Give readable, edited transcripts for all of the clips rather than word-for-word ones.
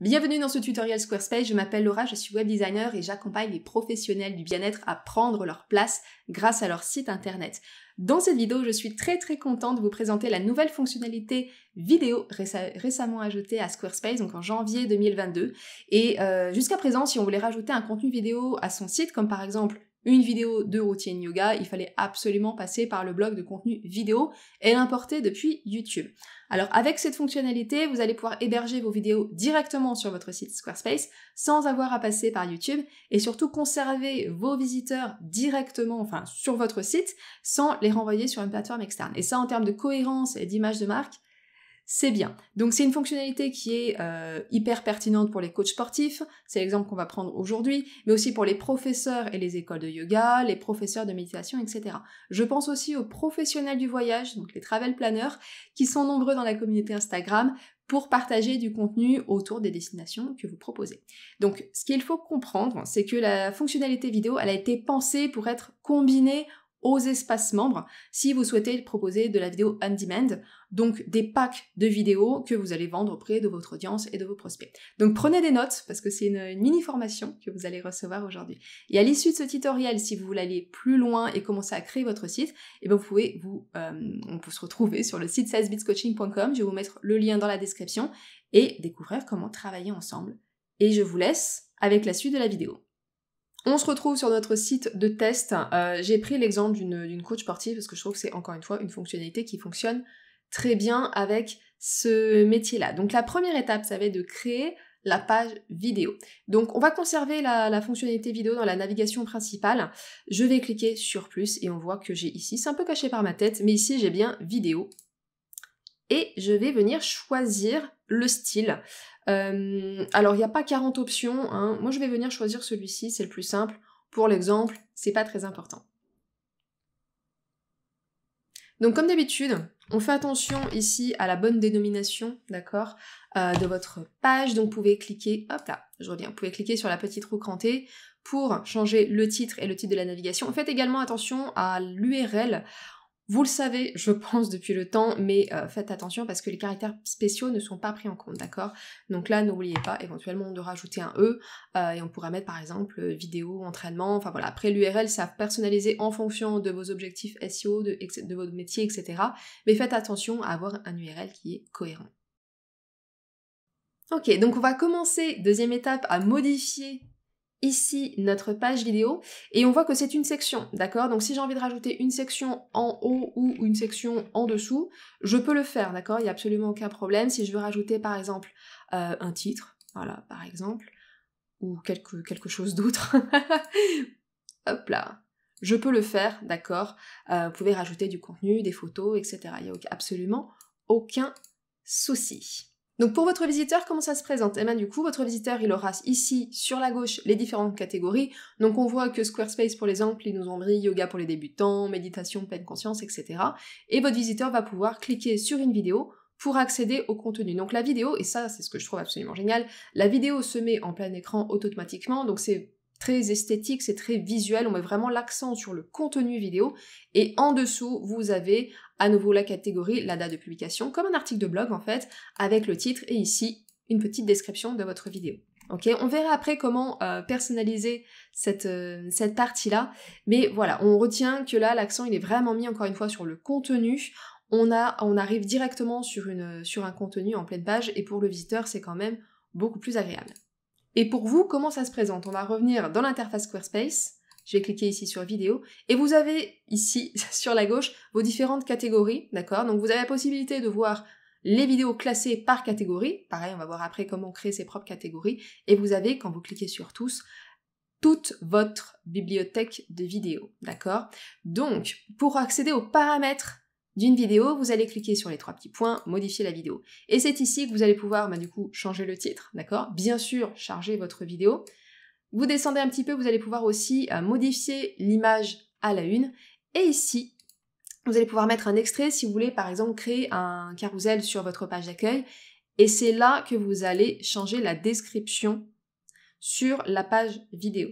Bienvenue dans ce tutoriel Squarespace, je m'appelle Laura, je suis web designer et j'accompagne les professionnels du bien-être à prendre leur place grâce à leur site internet. Dans cette vidéo, je suis très contente de vous présenter la nouvelle fonctionnalité vidéo récemment ajoutée à Squarespace, donc en janvier 2022. Et jusqu'à présent, si on voulait rajouter un contenu vidéo à son site, comme par exemple une vidéo de routine yoga, il fallait absolument passer par le bloc de contenu vidéo et l'importer depuis YouTube. Alors avec cette fonctionnalité, vous allez pouvoir héberger vos vidéos directement sur votre site Squarespace sans avoir à passer par YouTube et surtout conserver vos visiteurs directement, enfin sur votre site, sans les renvoyer sur une plateforme externe. Et ça, en termes de cohérence et d'image de marque, c'est bien. Donc c'est une fonctionnalité qui est hyper pertinente pour les coachs sportifs, c'est l'exemple qu'on va prendre aujourd'hui, mais aussi pour les professeurs et les écoles de yoga, les professeurs de méditation, etc. Je pense aussi aux professionnels du voyage, donc les travel planners, qui sont nombreux dans la communauté Instagram pour partager du contenu autour des destinations que vous proposez. Donc ce qu'il faut comprendre, c'est que la fonctionnalité vidéo, elle a été pensée pour être combinée aux espaces membres si vous souhaitez proposer de la vidéo on demand, donc des packs de vidéos que vous allez vendre auprès de votre audience et de vos prospects. Donc prenez des notes parce que c'est une mini formation que vous allez recevoir aujourd'hui. Et à l'issue de ce tutoriel, si vous voulez aller plus loin et commencer à créer votre site, et bien vous pouvez on peut se retrouver sur le site salesbitscoaching.com, je vais vous mettre le lien dans la description et découvrir comment travailler ensemble. Et je vous laisse avec la suite de la vidéo. On se retrouve sur notre site de test. J'ai pris l'exemple d'une coach sportive parce que je trouve que c'est encore une fois une fonctionnalité qui fonctionne très bien avec ce métier-là. Donc la première étape, ça va être de créer la page vidéo. Donc on va conserver la fonctionnalité vidéo dans la navigation principale. Je vais cliquer sur plus et on voit que j'ai ici, c'est un peu caché par ma tête, mais ici j'ai bien vidéo. Et je vais venir choisir le style. Alors il n'y a pas 40 options, hein. Moi je vais venir choisir celui-ci, c'est le plus simple. Pour l'exemple, c'est pas très important. Donc comme d'habitude, on fait attention ici à la bonne dénomination, d'accord, de votre page. Donc vous pouvez cliquer, hop là, je reviens, vous pouvez cliquer sur la petite roue crantée pour changer le titre et le titre de la navigation. Faites également attention à l'URL. Vous le savez, je pense, depuis le temps, mais faites attention parce que les caractères spéciaux ne sont pas pris en compte, d'accord? Donc là, n'oubliez pas éventuellement de rajouter un E, et on pourra mettre par exemple vidéo, entraînement, enfin voilà. Après l'URL, ça va personnaliser en fonction de vos objectifs SEO, de votre métier, etc. Mais faites attention à avoir un URL qui est cohérent. Ok, donc on va commencer, deuxième étape, à modifier ici notre page vidéo et on voit que c'est une section, d'accord? Donc si j'ai envie de rajouter une section en haut ou une section en dessous, je peux le faire, d'accord? Il n'y a absolument aucun problème. Si je veux rajouter par exemple un titre, voilà, par exemple, ou quelque chose d'autre, hop là, je peux le faire, d'accord? Vous pouvez rajouter du contenu, des photos, etc. Il n'y a absolument aucun souci. Donc pour votre visiteur, comment ça se présente? Eh bien du coup, votre visiteur, il aura ici, sur la gauche, les différentes catégories. Donc on voit que Squarespace, pour l'exemple, ils nous ont mis yoga pour les débutants, méditation, pleine conscience, etc. Et votre visiteur va pouvoir cliquer sur une vidéo pour accéder au contenu. Donc la vidéo, et ça c'est ce que je trouve absolument génial, la vidéo se met en plein écran automatiquement, donc c'est très esthétique, c'est très visuel, on met vraiment l'accent sur le contenu vidéo, et en dessous, vous avez à nouveau la catégorie, la date de publication, comme un article de blog en fait, avec le titre, et ici, une petite description de votre vidéo. Ok, on verra après comment personnaliser cette partie-là, mais voilà, on retient que là, l'accent, il est vraiment mis encore une fois sur le contenu. On arrive directement sur un contenu en pleine page, et pour le visiteur, c'est quand même beaucoup plus agréable. Et pour vous, comment ça se présente? On va revenir dans l'interface Squarespace, je vais cliquer ici sur vidéo, et vous avez ici, sur la gauche, vos différentes catégories, d'accord? Donc vous avez la possibilité de voir les vidéos classées par catégorie, pareil, on va voir après comment créer ses propres catégories, et vous avez, quand vous cliquez sur tous, toute votre bibliothèque de vidéos, d'accord? Donc, pour accéder aux paramètres d'une vidéo, vous allez cliquer sur les trois petits points, modifier la vidéo. Et c'est ici que vous allez pouvoir, du coup, changer le titre, d'accord? Bien sûr, charger votre vidéo. Vous descendez un petit peu, vous allez pouvoir aussi modifier l'image à la une. Et ici, vous allez pouvoir mettre un extrait si vous voulez, par exemple, créer un carrousel sur votre page d'accueil. Et c'est là que vous allez changer la description sur la page vidéo.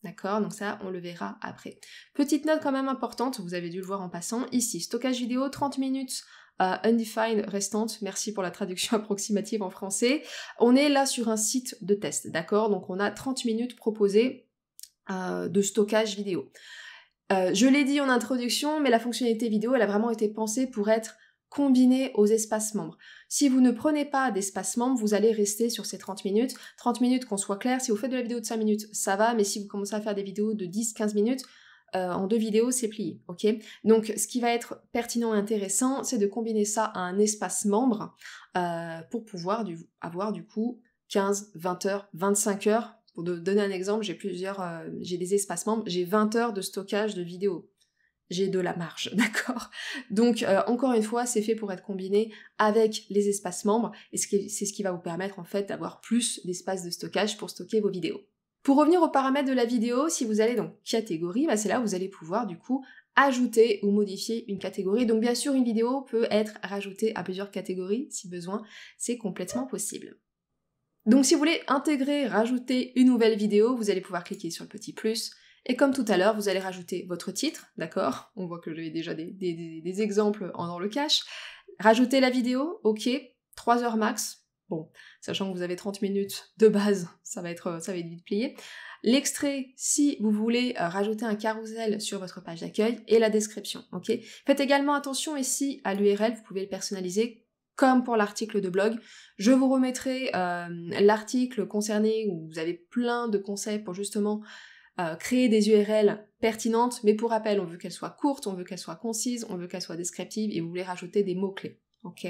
D'accord? Donc ça, on le verra après. Petite note quand même importante, vous avez dû le voir en passant, ici, stockage vidéo, 30 minutes undefined restante, merci pour la traduction approximative en français. On est là sur un site de test, d'accord? Donc on a 30 minutes proposées de stockage vidéo. Je l'ai dit en introduction, mais la fonctionnalité vidéo, elle a vraiment été pensée pour être combinée aux espaces membres. Si vous ne prenez pas d'espace membre, vous allez rester sur ces 30 minutes. 30 minutes, qu'on soit clair, si vous faites de la vidéo de 5 minutes, ça va, mais si vous commencez à faire des vidéos de 10-15 minutes, en 2 vidéos, c'est plié, ok? Donc, ce qui va être pertinent et intéressant, c'est de combiner ça à un espace membre pour pouvoir avoir du coup 15, 20 heures, 25 heures. Pour donner un exemple, j'ai des espaces membres, j'ai 20 heures de stockage de vidéos. J'ai de la marge, d'accord? Donc, encore une fois, c'est fait pour être combiné avec les espaces membres, et c'est ce qui va vous permettre, en fait, d'avoir plus d'espace de stockage pour stocker vos vidéos. Pour revenir aux paramètres de la vidéo, si vous allez dans catégorie, c'est là où vous allez pouvoir, du coup, ajouter ou modifier une catégorie. Donc, bien sûr, une vidéo peut être rajoutée à plusieurs catégories, si besoin, c'est complètement possible. Donc si vous voulez intégrer, rajouter une nouvelle vidéo, vous allez pouvoir cliquer sur le petit plus, et comme tout à l'heure, vous allez rajouter votre titre, d'accord? On voit que j'avais déjà des exemples dans le cache. Rajouter la vidéo, ok, 3 heures max, bon, sachant que vous avez 30 minutes de base, ça va être vite plié. L'extrait, si vous voulez rajouter un carrousel sur votre page d'accueil, et la description, ok? Faites également attention ici à l'URL, vous pouvez le personnaliser, comme pour l'article de blog. Je vous remettrai l'article concerné où vous avez plein de conseils pour justement créer des URL pertinentes, mais pour rappel, on veut qu'elles soient courtes, on veut qu'elles soient concises, on veut qu'elles soient descriptives et vous voulez rajouter des mots-clés. Ok?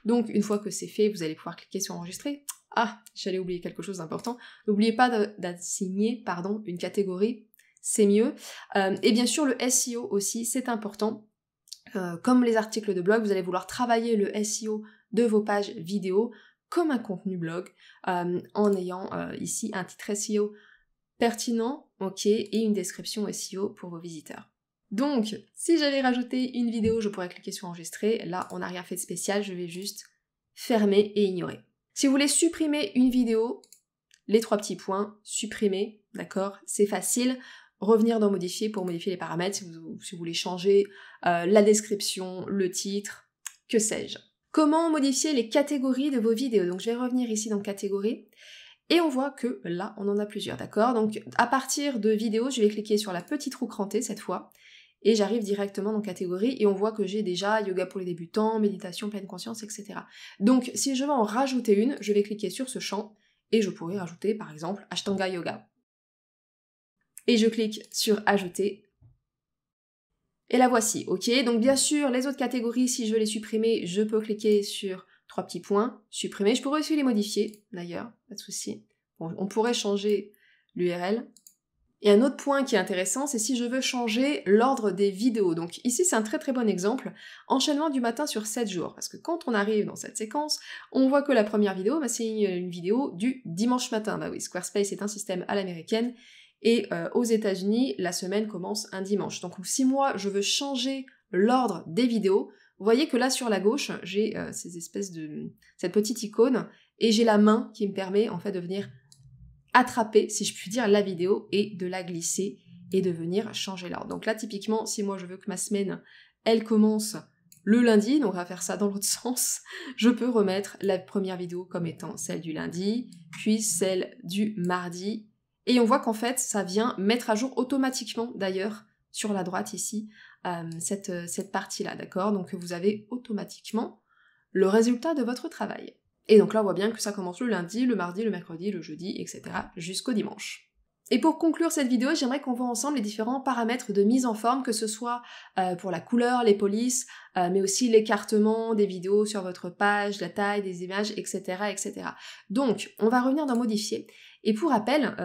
Donc une fois que c'est fait, vous allez pouvoir cliquer sur enregistrer. Ah, j'allais oublier quelque chose d'important. N'oubliez pas d'assigner, une catégorie, c'est mieux. Et bien sûr, le SEO aussi, c'est important. Comme les articles de blog, vous allez vouloir travailler le SEO de vos pages vidéo comme un contenu blog, en ayant ici un titre SEO pertinent, ok, et une description SEO pour vos visiteurs. Donc, si j'avais rajouté une vidéo, je pourrais cliquer sur enregistrer. Là, on n'a rien fait de spécial, je vais juste fermer et ignorer. Si vous voulez supprimer une vidéo, les 3 petits points, supprimer, d'accord, c'est facile. Revenir dans modifier pour modifier les paramètres, si vous voulez changer la description, le titre, que sais-je. Comment modifier les catégories de vos vidéos? Donc je vais revenir ici dans catégories, et on voit que là, on en a plusieurs, d'accord? Donc à partir de vidéos, je vais cliquer sur la petite roue crantée cette fois, et j'arrive directement dans catégorie, et on voit que j'ai déjà yoga pour les débutants, méditation, pleine conscience, etc. Donc si je veux en rajouter une, je vais cliquer sur ce champ, et je pourrais rajouter par exemple Ashtanga Yoga. Et je clique sur ajouter. Et la voici, ok? Donc bien sûr, les autres catégories, si je veux les supprimer, je peux cliquer sur 3 petits points, supprimer. Je pourrais aussi les modifier, d'ailleurs, pas de souci. Bon, on pourrait changer l'URL. Et un autre point qui est intéressant, c'est si je veux changer l'ordre des vidéos. Donc ici, c'est un très très bon exemple. Enchaînement du matin sur 7 jours. Parce que quand on arrive dans cette séquence, on voit que la première vidéo, c'est une vidéo du dimanche matin. Bah oui, Squarespace est un système à l'américaine. Et aux États-Unis, la semaine commence un dimanche. Donc si moi je veux changer l'ordre des vidéos, vous voyez que là sur la gauche, j'ai cette petite icône et j'ai la main qui me permet en fait de venir attraper, si je puis dire, la vidéo et de la glisser et de venir changer l'ordre. Donc là typiquement, si moi je veux que ma semaine elle commence le lundi, donc on va faire ça dans l'autre sens, je peux remettre la première vidéo comme étant celle du lundi, puis celle du mardi. Et on voit qu'en fait, ça vient mettre à jour automatiquement, d'ailleurs, sur la droite ici, cette partie-là, d'accord? Donc vous avez automatiquement le résultat de votre travail. Et donc là, on voit bien que ça commence le lundi, le mardi, le mercredi, le jeudi, etc. jusqu'au dimanche. Et pour conclure cette vidéo, j'aimerais qu'on voit ensemble les différents paramètres de mise en forme, que ce soit pour la couleur, les polices, mais aussi l'écartement des vidéos sur votre page, la taille des images, etc., etc. Donc, on va revenir dans modifier. Et pour rappel,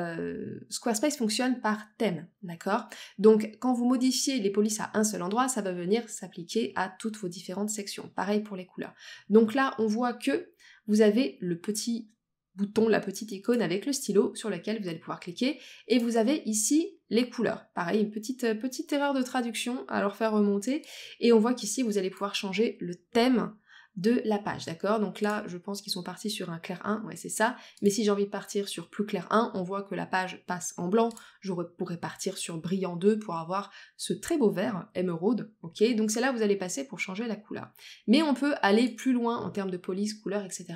Squarespace fonctionne par thème, d'accord? Donc, quand vous modifiez les polices à un seul endroit, ça va venir s'appliquer à toutes vos différentes sections. Pareil pour les couleurs. Donc là, on voit que vous avez le petit bouton, la petite icône avec le stylo sur lequel vous allez pouvoir cliquer, et vous avez ici les couleurs. Pareil, une petite erreur de traduction à leur faire remonter, et on voit qu'ici vous allez pouvoir changer le thème de la page, d'accord? Donc là, je pense qu'ils sont partis sur un clair 1, ouais c'est ça, mais si j'ai envie de partir sur plus clair 1, on voit que la page passe en blanc, je pourrais partir sur brillant 2 pour avoir ce très beau vert, émeraude, ok? Donc c'est là où vous allez passer pour changer la couleur. Mais on peut aller plus loin en termes de police, couleur, etc.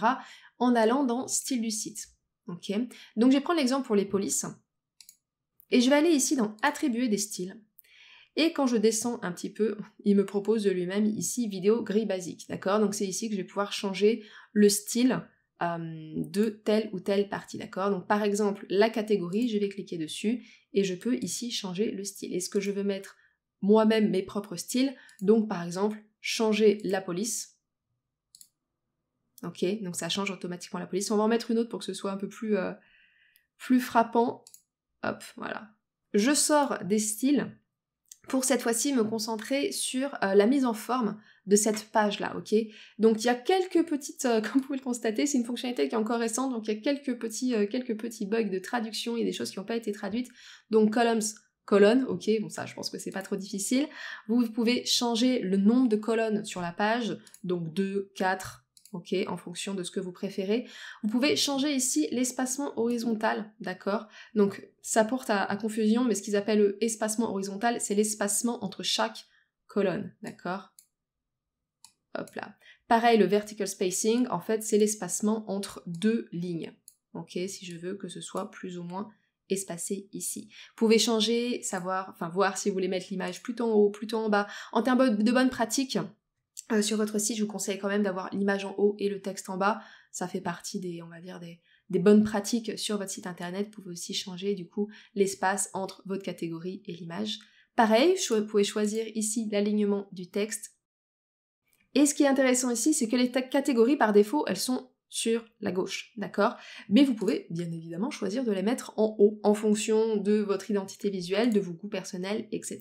en allant dans style du site, ok? Donc je vais prendre l'exemple pour les polices, et je vais aller ici dans attribuer des styles. Et quand je descends un petit peu, il me propose de lui-même ici vidéo gris basique, d'accord? Donc c'est ici que je vais pouvoir changer le style de telle ou telle partie, d'accord? Donc par exemple, la catégorie, je vais cliquer dessus et je peux ici changer le style. Est-ce que je veux mettre moi-même mes propres styles? Donc par exemple, changer la police. Ok, donc ça change automatiquement la police. On va en mettre une autre pour que ce soit un peu plus frappant. Hop, voilà. Je sors des styles pour cette fois-ci me concentrer sur la mise en forme de cette page-là, ok? Donc il y a quelques petites, comme vous pouvez le constater, c'est une fonctionnalité qui est encore récente, donc il y a quelques petits bugs de traduction, il y a des choses qui n'ont pas été traduites, donc columns, colonnes, ok, bon ça je pense que c'est pas trop difficile. Vous pouvez changer le nombre de colonnes sur la page, donc 2, 4, ok, en fonction de ce que vous préférez. Vous pouvez changer ici l'espacement horizontal, d'accord? Donc ça porte à confusion, mais ce qu'ils appellent le espacement horizontal, c'est l'espacement entre chaque colonne, d'accord? Hop là. Pareil, le vertical spacing, en fait, c'est l'espacement entre deux lignes, ok? Si je veux que ce soit plus ou moins espacé ici. Vous pouvez changer, voir si vous voulez mettre l'image plutôt en haut, plutôt en bas. En termes de bonne pratique, sur votre site, je vous conseille quand même d'avoir l'image en haut et le texte en bas. Ça fait partie des bonnes pratiques sur votre site internet. Vous pouvez aussi changer du coup l'espace entre votre catégorie et l'image. Pareil, vous pouvez choisir ici l'alignement du texte. Et ce qui est intéressant ici, c'est que les catégories par défaut, elles sont sur la gauche, d'accord? Mais vous pouvez bien évidemment choisir de les mettre en haut, en fonction de votre identité visuelle, de vos goûts personnels, etc.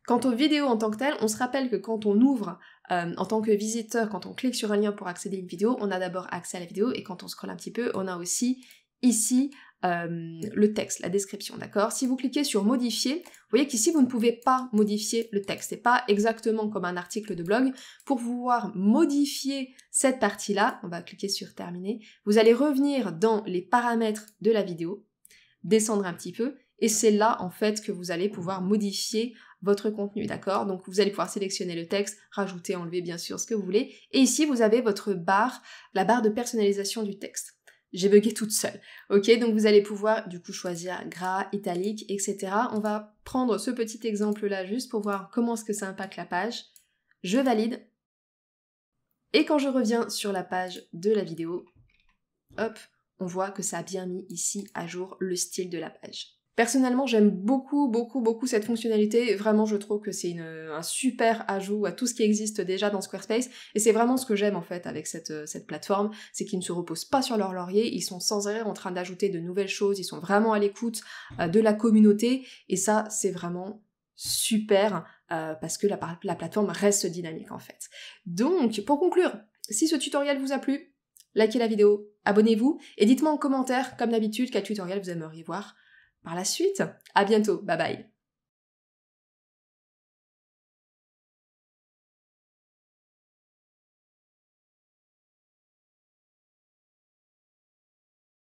Quant aux vidéos en tant que telles, on se rappelle que quand on ouvre en tant que visiteur, quand on clique sur un lien pour accéder à une vidéo, on a d'abord accès à la vidéo et quand on scrolle un petit peu, on a aussi ici le texte, la description, d'accord? Si vous cliquez sur modifier, vous voyez qu'ici vous ne pouvez pas modifier le texte, c'est pas exactement comme un article de blog. Pour pouvoir modifier cette partie-là, on va cliquer sur terminer, vous allez revenir dans les paramètres de la vidéo, descendre un petit peu, et c'est là en fait que vous allez pouvoir modifier votre contenu, d'accord? Donc vous allez pouvoir sélectionner le texte, rajouter, enlever bien sûr ce que vous voulez, et ici vous avez votre barre, la barre de personnalisation du texte. J'ai bugué toute seule, ok? Donc vous allez pouvoir du coup choisir gras, italique, etc. On va prendre ce petit exemple là juste pour voir comment est-ce que ça impacte la page. Je valide, et quand je reviens sur la page de la vidéo, hop, on voit que ça a bien mis ici à jour le style de la page. Personnellement, j'aime beaucoup cette fonctionnalité. Vraiment, je trouve que c'est un super ajout à tout ce qui existe déjà dans Squarespace. Et c'est vraiment ce que j'aime en fait avec cette plateforme, c'est qu'ils ne se reposent pas sur leur laurier, ils sont sans arrêt en train d'ajouter de nouvelles choses, ils sont vraiment à l'écoute de la communauté. Et ça, c'est vraiment super parce que la plateforme reste dynamique en fait. Donc, pour conclure, si ce tutoriel vous a plu, likez la vidéo, abonnez-vous et dites-moi en commentaire, comme d'habitude, quel tutoriel vous aimeriez voir par la suite. À bientôt, bye bye.